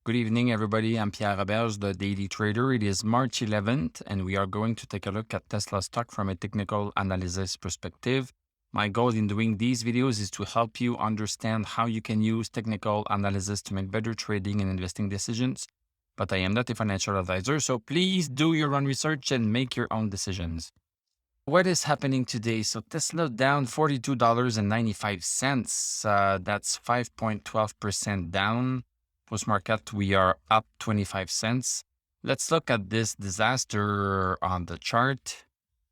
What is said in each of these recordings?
Good evening, everybody. I'm Pierre Roberge, the Daily Trader. It is March 11th, and we are going to take a look at Tesla stock from a technical analysis perspective. My goal in doing these videos is to help you understand how you can use technical analysis to make better trading and investing decisions. But I am not a financial advisor, so please do your own research and make your own decisions. What is happening today? So Tesla down $42.95. That's 5.12% down. Post-market, we are up 25 cents. Let's look at this disaster on the chart.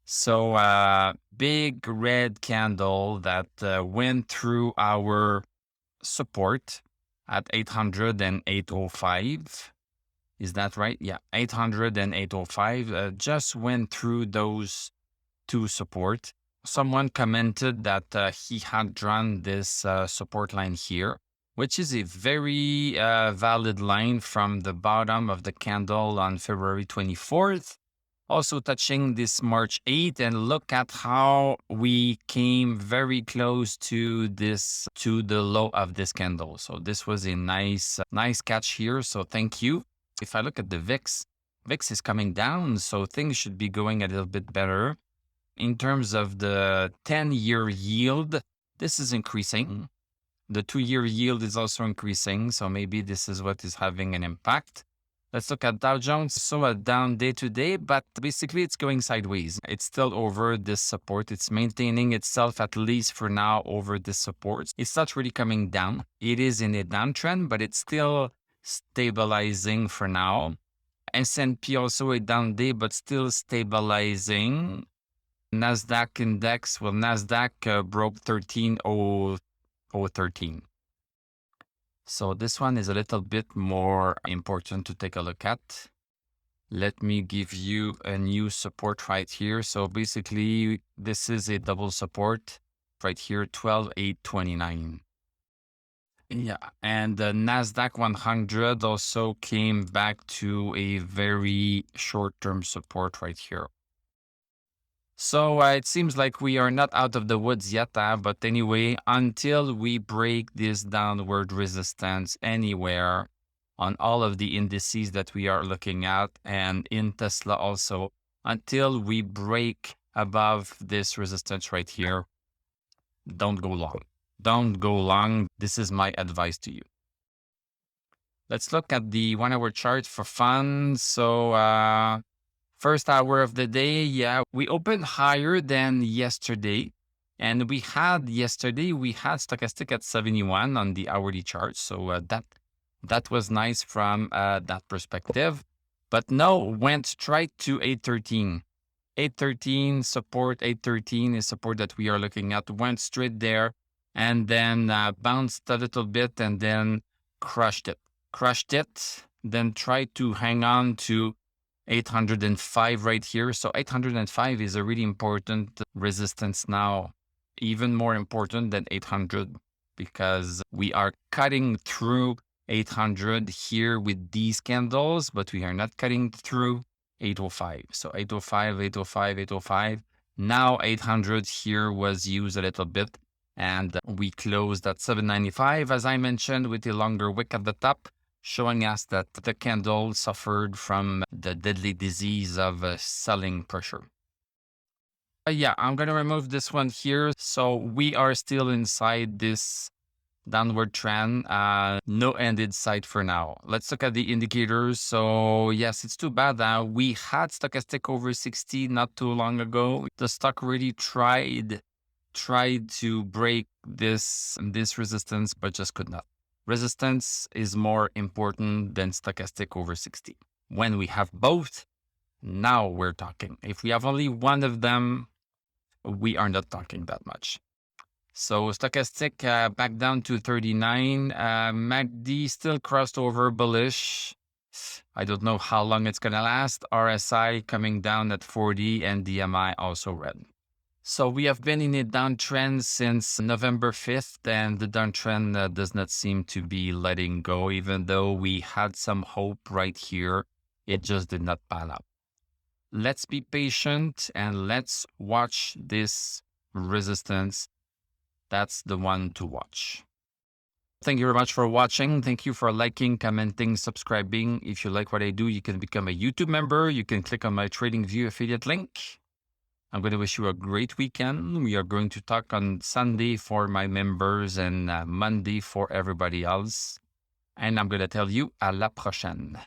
So big red candle that went through our support at 800 and 805. Is that right? Yeah, 800 and 805 just went through those two support. Someone commented that he had drawn this support line here, which is a very valid line from the bottom of the candle on February 24th. Also touching this March 8th, and look at how we came very close to this, to the low of this candle. So this was a nice catch here. So thank you. If I look at the VIX is coming down, so things should be going a little bit better. In terms of the 10-year yield, this is increasing. The 2-year yield is also increasing, so maybe this is what is having an impact. Let's look at Dow Jones. So a down day today, but basically it's going sideways. It's still over this support. It's maintaining itself, at least for now, over this support. It's not really coming down. It is in a downtrend, but it's still stabilizing for now. S&P also a down day, but still stabilizing. Nasdaq Index, well, Nasdaq broke 13,013. So this one is a little bit more important to take a look at. Let me give you a new support right here. So basically, this is a double support right here, 12,829. Yeah, and the Nasdaq 100 also came back to a very short-term support right here. So it seems like we are not out of the woods yet, but anyway, until we break this downward resistance anywhere on all of the indices that we are looking at, and in Tesla also, until we break above this resistance right here, don't go long. Don't go long. This is my advice to you. Let's look at the 1-hour chart for fun. So first hour of the day, yeah, we opened higher than yesterday. And we had stochastic at 71 on the hourly chart. So that was nice from that perspective. But no, went straight to 813. 813 support, 813 is support that we are looking at. Went straight there and then bounced a little bit and then crushed it. Then tried to hang on to 805 right here. So 805 is a really important resistance now, even more important than 800, because we are cutting through 800 here with these candles, but we are not cutting through 805. So 805, 805, 805. Now 800 here was used a little bit, and we closed at 795, as I mentioned, with a longer wick at the top, showing us that the candle suffered from the deadly disease of selling pressure. Yeah, I'm going to remove this one here. So we are still inside this downward trend, no end in sight for now. Let's look at the indicators. So yes, it's too bad that we had stochastic over 60 not too long ago. The stock really tried to break this resistance, but just could not. Resistance is more important than stochastic over 60. When we have both, now we're talking. If we have only one of them, we are not talking that much. So stochastic back down to 39. MACD still crossed over bullish. I don't know how long it's going to last. RSI coming down at 40 and DMI also red. So we have been in a downtrend since November 5th, and the downtrend does not seem to be letting go, even though we had some hope right here. It just did not pan out. Let's be patient and let's watch this resistance. That's the one to watch. Thank you very much for watching. Thank you for liking, commenting, subscribing. If you like what I do, you can become a YouTube member. You can click on my TradingView affiliate link. I'm going to wish you a great weekend. We are going to talk on Sunday for my members and Monday for everybody else. And I'm going to tell you à la prochaine.